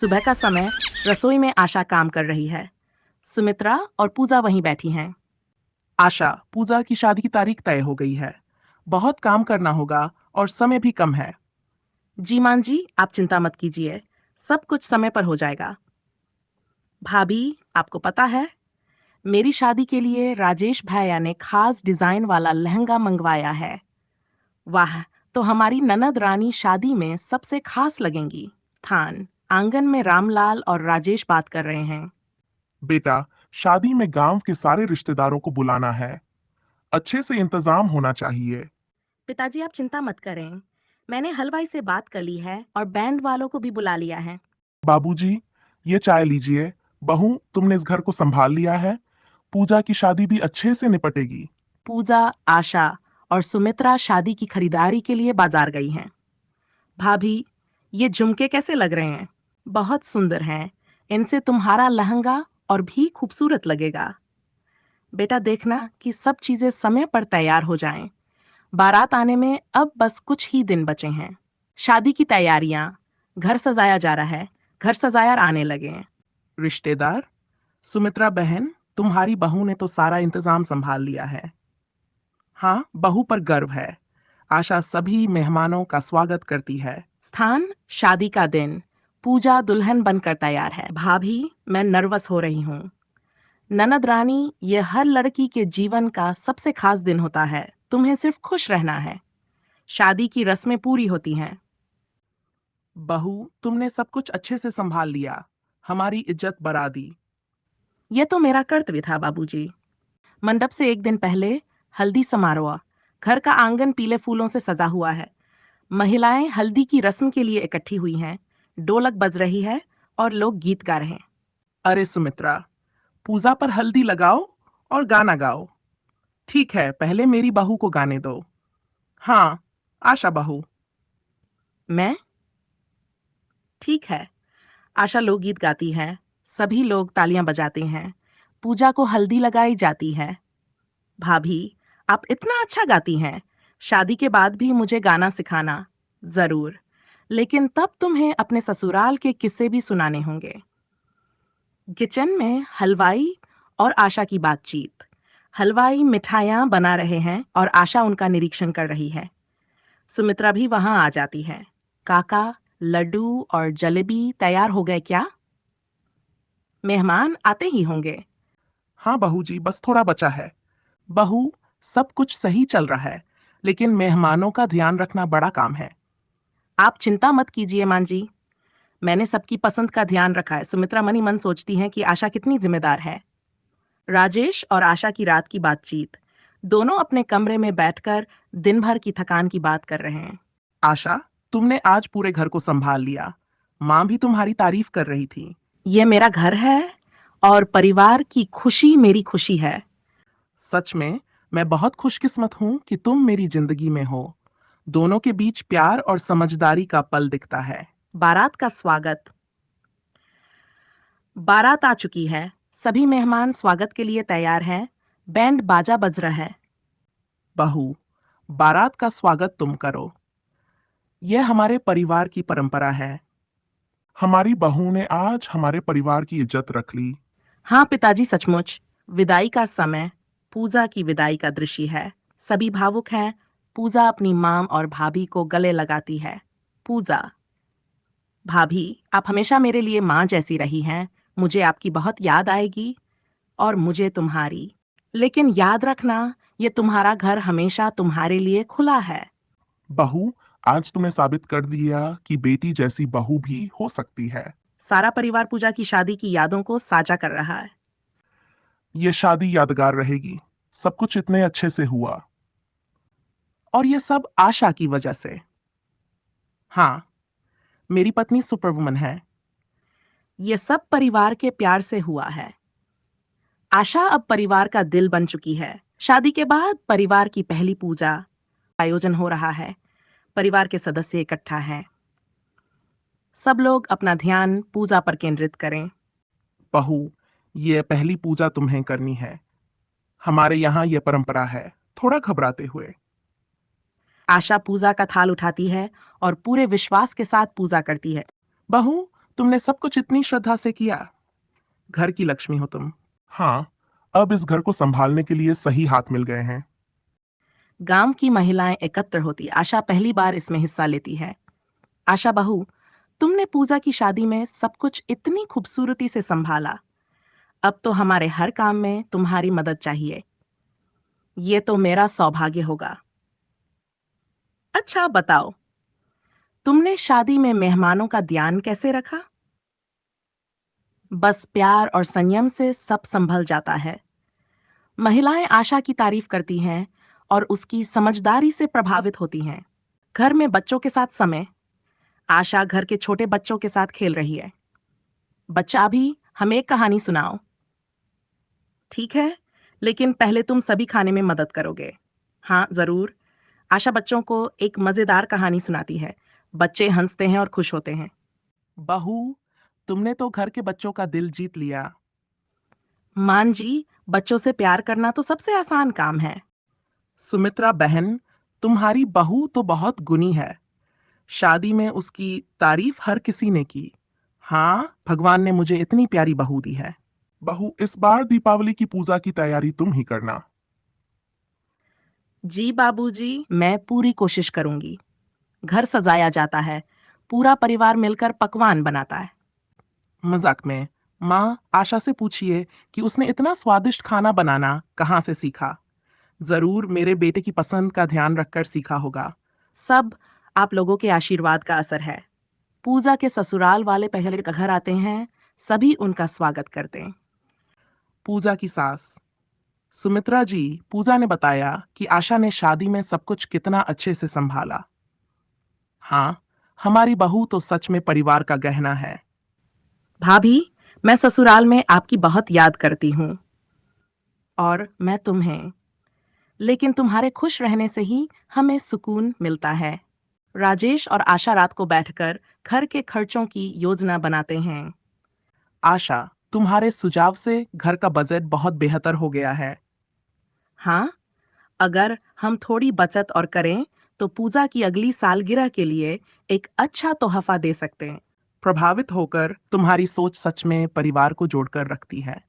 सुबह का समय। रसोई में आशा काम कर रही है। सुमित्रा और पूजा वहीं बैठी हैं। आशा, पूजा की शादी की तारीख तय हो गई है। बहुत काम करना होगा और समय भी कम है। जी मान जी, आप चिंता मत कीजिए, सब कुछ समय पर हो जाएगा। भाभी, आपको पता है, मेरी शादी के लिए राजेश भैया ने खास डिजाइन वाला लहंगा मंगवाया है। वाह, तो हमारी ननद रानी शादी में सबसे खास लगेंगी। थान आंगन में रामलाल और राजेश बात कर रहे हैं। बेटा, शादी में गांव के सारे रिश्तेदारों को बुलाना है। अच्छे से इंतजाम होना चाहिए। पिताजी, आप चिंता मत करें, मैंने हलवाई से बात कर ली है और बैंड वालों को भी बुला लिया है। बाबूजी, ये चाय लीजिए। बहू, तुमने इस घर को संभाल लिया है। पूजा की शादी भी अच्छे से निपटेगी। पूजा, आशा और सुमित्रा शादी की खरीदारी के लिए बाजार गई हैं। भाभी, ये झुमके कैसे लग रहे हैं? बहुत सुंदर हैं। इनसे तुम्हारा लहंगा और भी खूबसूरत लगेगा। बेटा, देखना कि सब चीजें समय पर तैयार हो जाएं। बारात आने में अब बस कुछ ही दिन बचे हैं। शादी की तैयारियां, घर सजाया जा रहा है। घर सजाया आने लगे हैं। रिश्तेदार, सुमित्रा बहन, तुम्हारी बहू ने तो सारा इंतजाम संभाल लिया है। हाँ, बहू पर गर्व है। आशा सभी मेहमानों का स्वागत करती है। स्थान, शादी का दिन। पूजा दुल्हन बनकर तैयार है। भाभी, मैं नर्वस हो रही हूँ। ननद रानी, ये हर लड़की के जीवन का सबसे खास दिन होता है। तुम्हें सिर्फ खुश रहना है। शादी की रस्में पूरी होती हैं। बहू, तुमने सब कुछ अच्छे से संभाल लिया। हमारी इज्जत बढ़ा दी। यह तो मेरा कर्तव्य था बाबूजी। मंडप से एक दिन पहले हल्दी समारोह। घर का आंगन पीले फूलों से सजा हुआ है। महिलाएं हल्दी की रस्म के लिए इकट्ठी हुई हैं। ढोलक बज रही है और लोग गीत गा रहे हैं। अरे सुमित्रा, पूजा पर हल्दी लगाओ और गाना गाओ। ठीक है, पहले मेरी बहू को गाने दो। हाँ, आशा बहू। मैं? ठीक है। आशा लोकगीत गाती है। सभी लोग तालियां बजाते हैं। पूजा को हल्दी लगाई जाती है। भाभी, आप इतना अच्छा गाती हैं। शादी के बाद भी मुझे गाना सिखाना। जरूर, लेकिन तब तुम्हें अपने ससुराल के किस्से भी सुनाने होंगे। किचन में हलवाई और आशा की बातचीत। हलवाई मिठाइयाँ बना रहे हैं और आशा उनका निरीक्षण कर रही है। सुमित्रा भी वहां आ जाती है। काका, लड्डू और जलेबी तैयार हो गए क्या? मेहमान आते ही होंगे। हाँ बहू जी, बस थोड़ा बचा है। बहू, सब कुछ सही चल रहा है, लेकिन मेहमानों का ध्यान रखना बड़ा काम है। आप चिंता मत कीजिए मां जी, मैंने सबकी पसंद का ध्यान रखा है। सुमित्रा मनी मन सोचती है कि आशा कितनी जिम्मेदार है। राजेश और आशा की रात की बातचीत। दोनों अपने कमरे में बैठकर दिन भर की थकान की बात कर रहे हैं। आशा, तुमने आज पूरे घर को संभाल लिया। माँ भी तुम्हारी तारीफ कर रही थी। ये मेरा घर है और परिवार की खुशी मेरी खुशी है। सच में, मैं बहुत खुशकिस्मत हूँ कि तुम मेरी जिंदगी में हो। दोनों के बीच प्यार और समझदारी का पल दिखता है। बारात का स्वागत। बारात आ चुकी है। सभी मेहमान स्वागत के लिए तैयार हैं। बैंड बाजा बज रहा है। बहू, बारात का स्वागत तुम करो। यह हमारे परिवार की परंपरा है। हमारी बहू ने आज हमारे परिवार की इज्जत रख ली। हाँ पिताजी, सचमुच। विदाई का समय। पूजा की विदाई का दृश्य है। सभी भावुक हैं। पूजा अपनी माम और भाभी को गले लगाती है। पूजा, भाभी, आप हमेशा मेरे लिए माँ जैसी रही हैं। मुझे आपकी बहुत याद आएगी और मुझे तुम्हारी। लेकिन याद रखना, ये तुम्हारा घर हमेशा तुम्हारे लिए खुला है। बहू, आज तुमने साबित कर दिया कि बेटी जैसी बहू भी हो सकती है। सारा परिवार पूजा की शादी की यादों को साझा कर रहा है। ये शादी यादगार रहेगी। सब कुछ इतने अच्छे से हुआ। और ये सब आशा की वजह से। हाँ, मेरी पत्नी सुपरवुमन है। ये सब परिवार के प्यार से हुआ है। आशा अब परिवार का दिल बन चुकी है। शादी के बाद परिवार की पहली पूजा आयोजन हो रहा है। परिवार के सदस्य इकट्ठा हैं। सब लोग अपना ध्यान पूजा पर केंद्रित करें। बहू, ये पहली पूजा तुम्हें करनी है। हमारे यहाँ ये परंपरा है। थोड़ा घबराते हुए। आशा पूजा का थाल उठाती है और पूरे विश्वास के साथ पूजा करती है। बहू, तुमने सब कुछ इतनी श्रद्धा से किया। घर की लक्ष्मी हो तुम। हाँ, अब इस घर को संभालने के लिए सही हाथ मिल गए हैं। गांव की महिलाएं एकत्र होती। आशा पहली बार इसमें हिस्सा लेती है। आशा बहू, तुमने पूजा की शादी में सब कुछ इतनी खूबसूरती से संभाला। अब तो हमारे हर काम में तुम्हारी मदद चाहिए। ये तो मेरा सौभाग्य होगा। अच्छा बताओ, तुमने शादी में मेहमानों का ध्यान कैसे रखा? बस प्यार और संयम से सब संभल जाता है। महिलाएं आशा की तारीफ करती हैं और उसकी समझदारी से प्रभावित होती हैं। घर में बच्चों के साथ समय। आशा घर के छोटे बच्चों के साथ खेल रही है। बच्चा भी, हमें एक कहानी सुनाओ। ठीक है, लेकिन पहले तुम सभी खाने में मदद करोगे। हाँ जरूर। आशा बच्चों को एक मजेदार कहानी सुनाती है। बच्चे हंसते हैं और खुश होते हैं। बहू, तुमने तो घर के बच्चों का दिल जीत लिया। मान जी, बच्चों से प्यार करना तो सबसे आसान काम है। सुमित्रा बहन, तुम्हारी बहू तो बहुत गुणी है। शादी में उसकी तारीफ हर किसी ने की। हाँ, भगवान ने मुझे इतनी प्यारी बहू दी है। बहू, इस बार दीपावली की पूजा की तैयारी तुम ही करना। जी बाबूजी, मैं पूरी कोशिश करूंगी। घर सजाया जाता है। पूरा परिवार मिलकर पकवान बनाता है। मजाक में, माँ आशा से पूछिए कि उसने इतना स्वादिष्ट खाना बनाना कहाँ से सीखा। जरूर मेरे बेटे की पसंद का ध्यान रखकर सीखा होगा। सब आप लोगों के आशीर्वाद का असर है। पूजा के ससुराल वाले पहले घर आते हैं। सभी उनका स्वागत करते हैं। पूजा की सास सुमित्रा जी, पूजा ने बताया कि आशा ने शादी में सब कुछ कितना अच्छे से संभाला। हाँ, हमारी बहू तो सच में परिवार का गहना है। भाभी, मैं ससुराल में आपकी बहुत याद करती हूँ। और मैं तुम्हें। लेकिन तुम्हारे खुश रहने से ही हमें सुकून मिलता है। राजेश और आशा रात को बैठकर घर के खर्चों की योजना बनाते हैं। आशा, तुम्हारे सुझाव से घर का बजट बहुत बेहतर हो गया है। हाँ, अगर हम थोड़ी बचत और करें तो पूजा की अगली सालगिरह के लिए एक अच्छा तोहफा दे सकते हैं। प्रभावित होकर तुम्हारी सोच सच में परिवार को जोड़कर रखती है।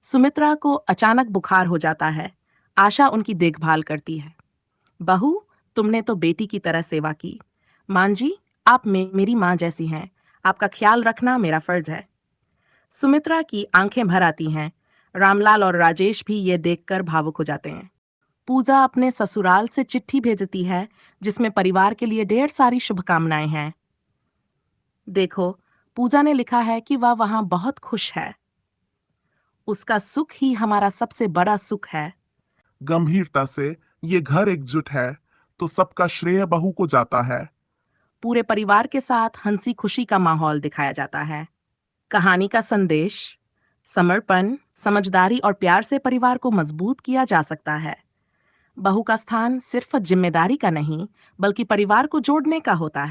सुमित्रा को अचानक बुखार हो जाता है। आशा उनकी देखभाल करती है। बहू, तुमने तो बेटी की तरह सेवा की। मान जी, आप मेरी माँ जैसी हैं। आपका ख्याल रखना मेरा फर्ज है। सुमित्रा की आंखें भर आती हैं। रामलाल और राजेश भी ये देखकर भावुक हो जाते हैं। पूजा अपने ससुराल से चिट्ठी भेजती है जिसमें परिवार के लिए ढेर सारी शुभकामनाएं हैं। देखो, पूजा ने लिखा है कि वह वहां बहुत खुश है। उसका सुख ही हमारा सबसे बड़ा सुख है। गंभीरता से, ये घर एकजुट है तो सबका श्रेय बहू को जाता है। पूरे परिवार के साथ हंसी खुशी का माहौल दिखाया जाता है। कहानी का संदेश: समर्पण, समझदारी और प्यार से परिवार को मजबूत किया जा सकता है। बहू का स्थान सिर्फ जिम्मेदारी का नहीं, बल्कि परिवार को जोड़ने का होता है।